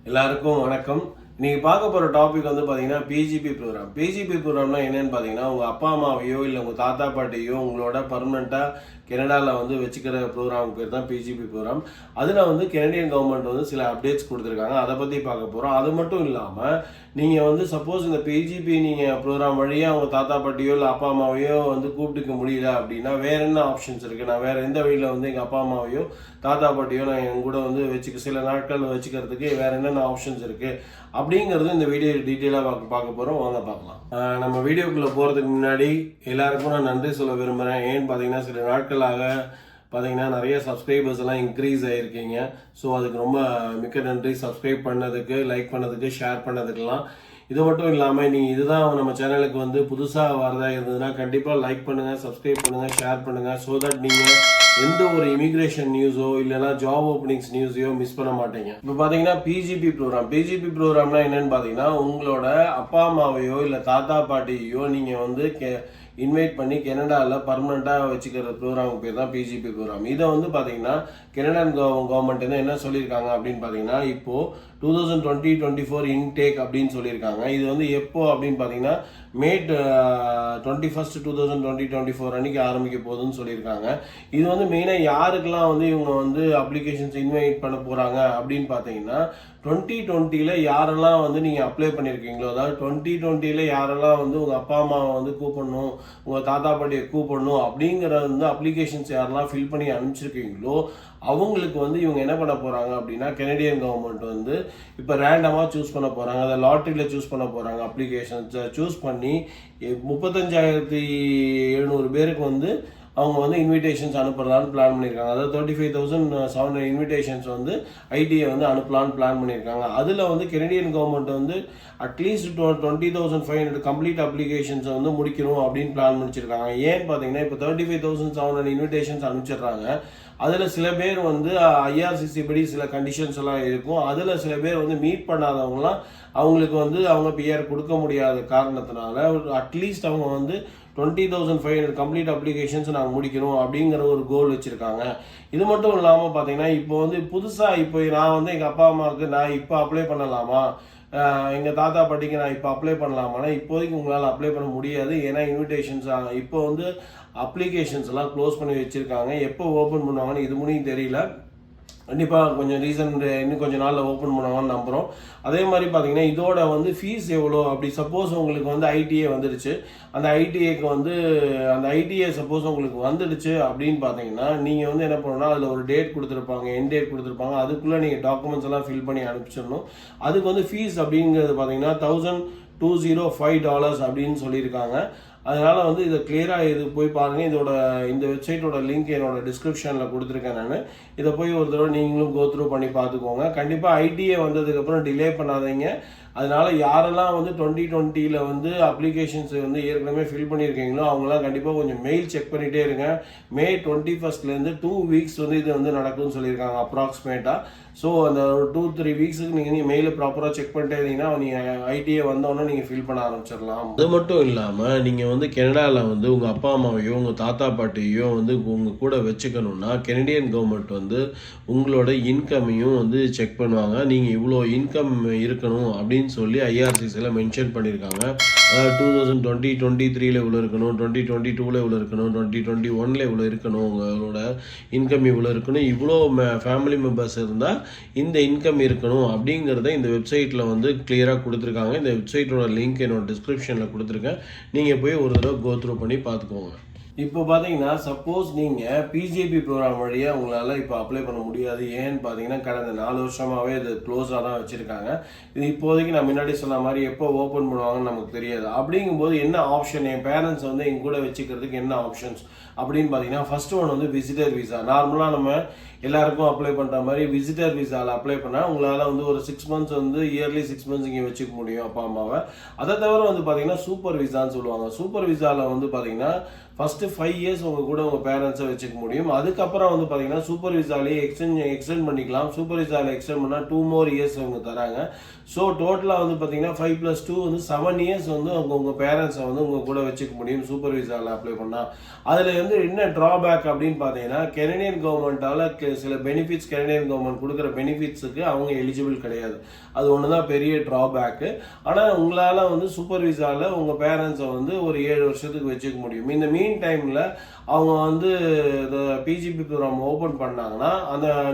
எல்லாருக்கும் வணக்கம். நீங்கள் பார்க்க போகிற டாபிக் வந்து பார்த்தீங்கன்னா பிஜிபி ப்ரோக்ராம். பிஜிபி ப்ரோக்ராம்னா என்னென்னு பார்த்தீங்கன்னா, உங்கள் அப்பா அம்மாவையோ இல்லை உங்கள் தாத்தா பாட்டியோ உங்களோட பர்மனெண்ட்டாக கனடாவில் வந்து வச்சுக்கிற ப்ரோக்ராம் பேர் தான் பிஜிபி ப்ரோக்ராம். அதில் வந்து கனடியன் கவர்மெண்ட் வந்து சில அப்டேட்ஸ் கொடுத்துருக்காங்க. அதை பற்றி பார்க்க போகிறோம். அது மட்டும் இல்லாமல் நீங்கள் வந்து சப்போஸ் இந்த பிஜிபி நீங்கள் ப்ரோக்ராம் வழியாக உங்கள் தாத்தா பாட்டியோ இல்லை அப்பா அம்மாவையோ வந்து கூப்பிட்டுக்க முடியல அப்படின்னா வேறு என்ன ஆப்ஷன்ஸ் இருக்குது, நான் வேறு எந்த வழியில் வந்து எங்கள் அப்பா அம்மாவையோ தாத்தா பாட்டியோ நான் என் கூட வந்து சில நாட்கள் வச்சுக்கிறதுக்கு வேறு என்னென்ன ஆப்ஷன்ஸ் இருக்குது அப்படிங்கிறது இந்த வீடியோ டீட்டெயிலாக பார்க்க போகிறோம். வாங்க பார்க்கலாம். நம்ம வீடியோக்குள்ளே போகிறதுக்கு முன்னாடி எல்லாருக்கும் நான் நன்றி சொல்ல விரும்புகிறேன். ஏன்னு பார்த்தீங்கன்னா சில நாட்களாக பார்த்தீங்கன்னா நிறைய சப்ஸ்கிரைபர்ஸ் எல்லாம் இன்க்ரீஸ் ஆகிருக்கீங்க. ஸோ அதுக்கு ரொம்ப மிக்க நன்றி. சப்ஸ்கிரைப் பண்ணதுக்கு, லைக் பண்ணதுக்கு, ஷேர் பண்ணதுக்கெல்லாம். இது மட்டும் இல்லாமல் நீங்கள் இதுதான் நம்ம சேனலுக்கு வந்து புதுசாக வரதா இருந்ததுன்னா கண்டிப்பாக லைக் பண்ணுங்கள், சப்ஸ்கிரைப் பண்ணுங்கள், ஷேர் பண்ணுங்கள். ஸோ தட் நீங்கள் எந்த ஒரு இமிக்ரேஷன் நியூஸோ இல்லைனா ஜாப் ஓப்பனிங்ஸ் நியூஸையோ மிஸ் பண்ண மாட்டீங்க. இப்போ பார்த்தீங்கன்னா பிஜிபி ப்ரோக்ராம்னா என்னன்னு பார்த்தீங்கன்னா, உங்களோட அப்பா அம்மாவையோ இல்லை தாத்தா பாட்டியோ நீங்கள் வந்து இன்வைட் பண்ணி கனடாவில் பர்மனெண்ட்டாக வச்சுக்கிற ப்ரோக்ராம் பேர் தான் பிஜிபி ப்ரோக்ராம். இதை வந்து பார்த்தீங்கன்னா கனடான் கவர்மெண்ட் வந்து என்ன சொல்லியிருக்காங்க அப்படின்னு பார்த்தீங்கன்னா, இப்போது 2020-24 இன்டேக் அப்படின்னு சொல்லியிருக்காங்க. இது வந்து எப்போ அப்படின்னு பார்த்தீங்கன்னா May 21, 2024 அன்றைக்கி ஆரம்பிக்க போகுதுன்னு சொல்லியிருக்காங்க. இது வந்து மெயினாக யாருக்கெல்லாம் வந்து இவங்க வந்து அப்ளிகேஷன்ஸ் இன்வைட் பண்ண போகிறாங்க அப்படின்னு பார்த்தீங்கன்னா, 2020 யாரெல்லாம் வந்து நீங்கள் அப்ளை பண்ணியிருக்கீங்களோ, அதாவது 2020 யாரெல்லாம் வந்து உங்கள் அப்பா அம்மாவை வந்து கூப்பிடணும், உங்கள் தாத்தா பாட்டியை கூப்பிடணும் அப்படிங்கிற வந்து அப்ளிகேஷன்ஸ் யாரெல்லாம் ஃபில் பண்ணி அனுப்பிச்சிருக்கீங்களோ அவங்களுக்கு வந்து இவங்க என்ன பண்ண போகிறாங்க அப்படின்னா, கனடியன் கவர்மெண்ட் வந்து இப்போ ரேண்டமாக சூஸ் பண்ண போகிறாங்க, அதை லாட்ரியில் சூஸ் பண்ண போகிறாங்க. அப்ளிகேஷன்ஸை சூஸ் பண்ணி 35,700 பேருக்கு வந்து அவங்க வந்து இன்விடேஷன்ஸ் அனுப்புறதான்னு பிளான் பண்ணியிருக்காங்க. அதாவது 35,700 இன்விடேஷன்ஸ் வந்து ஐடியை வந்து அனுப்பலான்னு பிளான் பண்ணியிருக்காங்க. அதில் வந்து கனடியன் கவர்மெண்ட் வந்து அட்லீஸ்ட் 20,500 கம்ப்ளீட் அப்ளிகேஷன்ஸை வந்து முடிக்கணும் அப்படின்னு பிளான் முடிச்சிருக்காங்க. ஏன்னு பார்த்தீங்கன்னா இப்போ 35,700 இன்விடேஷன்ஸ் அனுப்பிச்சிடுறாங்க. அதில் சில பேர் வந்து ஐஆர்சிசி படி சில கண்டிஷன்ஸ் எல்லாம் இருக்கும். அதில் சில பேர் வந்து மீட் பண்ணாதவங்களாம் அவங்களுக்கு வந்து அவங்க பிஆர் கொடுக்க முடியாத காரணத்தினால அட்லீஸ்ட் அவங்க வந்து 20,500 கம்ப்ளீட் அப்ளிகேஷன்ஸ் நாங்கள் முடிக்கணும் அப்படிங்கிற ஒரு கோல் வச்சுருக்காங்க. இது மட்டும் இல்லாமல் பார்த்தீங்கன்னா இப்போ வந்து புதுசாக இப்போ நான் வந்து எங்கள் அப்பா அம்மாவுக்கு நான் இப்போ அப்ளை பண்ணலாமா, எங்கள் தாத்தா பாட்டிக்கு நான் இப்போ அப்ளை பண்ணலாமான்னா இப்போதைக்கு உங்களால் அப்ளை பண்ண முடியாது. ஏன்னா இன்விடேஷன்ஸ் இப்போ வந்து அப்ளிகேஷன்ஸ் எல்லாம் க்ளோஸ் பண்ணி வச்சுருக்காங்க. எப்போ ஓப்பன் பண்ணுவாங்கன்னு இது முடியும் தெரியல. கண்டிப்பாக கொஞ்சம் இன்னும் கொஞ்சம் நாளில் ஓப்பன் பண்ணுவாங்கன்னு நம்புகிறோம். அதே மாதிரி பார்த்தீங்கன்னா இதோட வந்து ஃபீஸ் எவ்வளோ அப்படி சப்போஸ் உங்களுக்கு வந்து ஐடிஏ வந்துடுச்சு, அந்த ஐடிஏக்கு வந்து அந்த ஐடிஏ சப்போஸ் உங்களுக்கு வந்துடுச்சு அப்படின்னு பார்த்தீங்கன்னா நீங்கள் வந்து என்ன பண்ணணும்னா அதில் ஒரு டேட் கொடுத்துருப்பாங்க, என் டேட் கொடுத்துருப்பாங்க. அதுக்குள்ளே நீங்கள் டாக்குமெண்ட்ஸ் எல்லாம் ஃபில் பண்ணி அனுப்பிச்சிடணும். அதுக்கு வந்து ஃபீஸ் அப்படிங்கிறது பார்த்தீங்கன்னா $1,205 அப்படின்னு சொல்லியிருக்காங்க. அதனால் வந்து இதை கிளியராக இது போய் பாருங்கள். இந்த வெப்சைட்டோட லிங்க் என்னோட டிஸ்கிரிப்ஷனில் கொடுத்துருக்கேன். நான் இதை போய் ஒரு தடவை நீங்களும் கோத்ரூ பண்ணி பார்த்துக்கோங்க. கண்டிப்பாக ஐடிஏ வந்ததுக்கப்புறம் டிலே பண்ணாதீங்க. அதனால் யாரெல்லாம் வந்து 2020 வந்து அப்ளிகேஷன்ஸ் வந்து ஏற்கனவே ஃபில் பண்ணியிருக்கீங்களோ அவங்களாம் கண்டிப்பாக கொஞ்சம் மெயில் செக் பண்ணிகிட்டே இருங்க. May 21 2 வீக்ஸ் வந்து இது வந்து நடக்கும்னு சொல்லியிருக்காங்க அப்ராக்சிமேட்டாக. ஸோ அந்த 2-3 வீக்ஸுக்கு நீங்கள் மெயிலை ப்ராப்பராக செக் பண்ணிட்டே இருந்தீங்கன்னா நீங்கள் ஐடிஏ வந்தோன்னே நீங்கள் ஃபில் பண்ண ஆரம்பிச்சிடலாம். அது மட்டும் இல்லாமல் நீங்கள் வந்து கனடாவில் வந்து உங்கள் அப்பா அம்மாவையோ உங்கள் தாத்தா பாட்டியோ வந்து உங்கள் கூட வச்சுக்கணுன்னா கனடியன் கவர்மெண்ட் வந்து உங்களோட இன்கமையும் வந்து செக் பண்ணுவாங்க. நீங்கள் இவ்வளோ இன்கம் இருக்கணும் அப்படின்னு சொல்லி ஐஆர்சிசியில் மென்ஷன் பண்ணியிருக்காங்க. அதாவது 2023 இவ்வளோ இருக்கணும், 2022 இவ்வளோ இருக்கணும், 2021 இவ்வளோ இருக்கணும், உங்களோட இன்கம் இவ்வளோ இருக்கணும், இவ்வளோ ஃபேமிலி மெம்பர்ஸ் இருந்தால் இந்த இன்கம் இருக்கணும் அப்படிங்கிறத இந்த வெப்சைட்டில் வந்து கிளியராக கொடுத்துருக்காங்க. இந்த வெப்சைட்டோட லிங்க் என்னோட டிஸ்கிரிப்ஷனில் கொடுத்துருக்கேன். நீங்கள் போய் ஒரு தடவை கோத்ரூ பண்ணி பார்த்துக்கோங்க. இப்போ பார்த்தீங்கன்னா சப்போஸ் நீங்கள் பிஜிபி ப்ரோக்ராம் வழியாக உங்களால் இப்போ அப்ளை பண்ண முடியாது. ஏன்னு பார்த்தீங்கன்னா கடந்த 4 வருஷமாகவே இது க்ளோஸாக தான் வச்சுருக்காங்க. இது இப்போதைக்கு நான் முன்னாடி சொன்ன மாதிரி எப்போ ஓப்பன் பண்ணுவாங்கன்னு நமக்கு தெரியாது. அப்படிங்கும்போது என்ன ஆப்ஷன், என் பேரண்ட்ஸ் வந்து எங்க கூட வச்சுக்கிறதுக்கு என்ன ஆப்ஷன்ஸ் அப்படின்னு பார்த்தீங்கன்னா ஃபர்ஸ்ட் ஒன் வந்து விசிட்டர் விசா. நார்மலாக நம்ம எல்லாருக்கும் அப்ளை பண்ணுற மாதிரி விசிட்டர் விசாவில் அப்ளை பண்ணால் உங்களால் வந்து ஒரு 6 months வந்து இயர்லி 6 months இங்கே வச்சுக்க முடியும் அப்பா அம்மாவை. அதை தவிர வந்து பார்த்தீங்கன்னா சூப்பர் விசான்னு சொல்லுவாங்க. சூப்பர் விசாவில் வந்து பார்த்தீங்கன்னா ஃபஸ்ட்டு 5 years உங்கள் கூட உங்கள் பேரண்ட்ஸை வச்சுக்க முடியும். அதுக்கப்புறம் வந்து பார்த்தீங்கன்னா சூப்பர் விசாலேயே எக்ஸ்டெண்ட் பண்ணிக்கலாம். சூப்பர் விசாவில் எக்ஸ்டெண்ட் பண்ணால் 2 more years அவங்க தராங்க. ஸோ டோட்டலாக வந்து பார்த்தீங்கன்னா 5+2 வந்து 7 years வந்து உங்கள் பேரண்ட்ஸை வந்து உங்கள் கூட வச்சுக்க முடியும் சூப்பர் விசாவில் அப்ளை பண்ணால். அதில் வந்து என்ன ட்ராபேக் அப்படின்னு பார்த்தீங்கன்னா கனடியன் கவர்மெண்ட்டால் சில பெனிஃபிட்ஸ் கனடியன் கவர்மெண்ட் கொடுக்குற பெனிஃபிட்ஸுக்கு அவங்க எலிஜிபிள் கிடையாது. அது ஒன்று தான் பெரிய ட்ராபேக்கு. ஆனால் உங்களால் வந்து சூப்பர் விசாவில் உங்கள் பேரண்ட்ஸை வந்து ஒரு 7 வருஷத்துக்கு வச்சுக்க முடியும். இந்த மீன் டைமில் அவங்க வந்து இந்த பிஜிபி ப்ரோக்ராம் ஓப்பன் பண்ணாங்கன்னா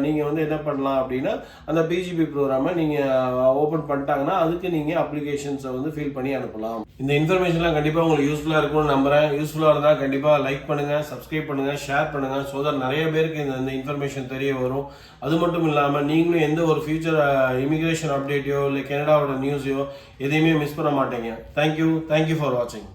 நீங்கள் வந்து என்ன பண்ணலாம் அப்படின்னா அந்த பிஜிபி ப்ரோக்ராமை நீங்கள் ஓப்பன் பண்ணிட்டாங்கன்னா அதுக்கு நீங்கள் அப்ளிகேஷன்ஸை வந்து ஃபில் பண்ணி அனுப்பலாம். இந்த இன்ஃபர்மேஷன்லாம் கண்டிப்பாக உங்களுக்கு யூஸ்ஃபுல்லாக இருக்கும்னு நம்புகிறேன். யூஸ்ஃபுல்லாக இருந்தால் கண்டிப்பாக லைக் பண்ணுங்கள், சப்ஸ்கிரைப் பண்ணுங்கள், ஷேர் பண்ணுங்கள். ஸோ தட் நிறைய பேருக்கு இந்த இன்ஃபர்மேஷன் தெரிய வரும். அது மட்டும் இல்லாமல் நீங்களும் எந்த ஒரு ஃபியூச்சர் இமிக்ரேஷன் அப்டேட்டையோ இல்லை கனடாவோட நியூஸையோ எதையுமே மிஸ் பண்ண மாட்டீங்க. தேங்க்யூ ஃபார் வாட்சிங்.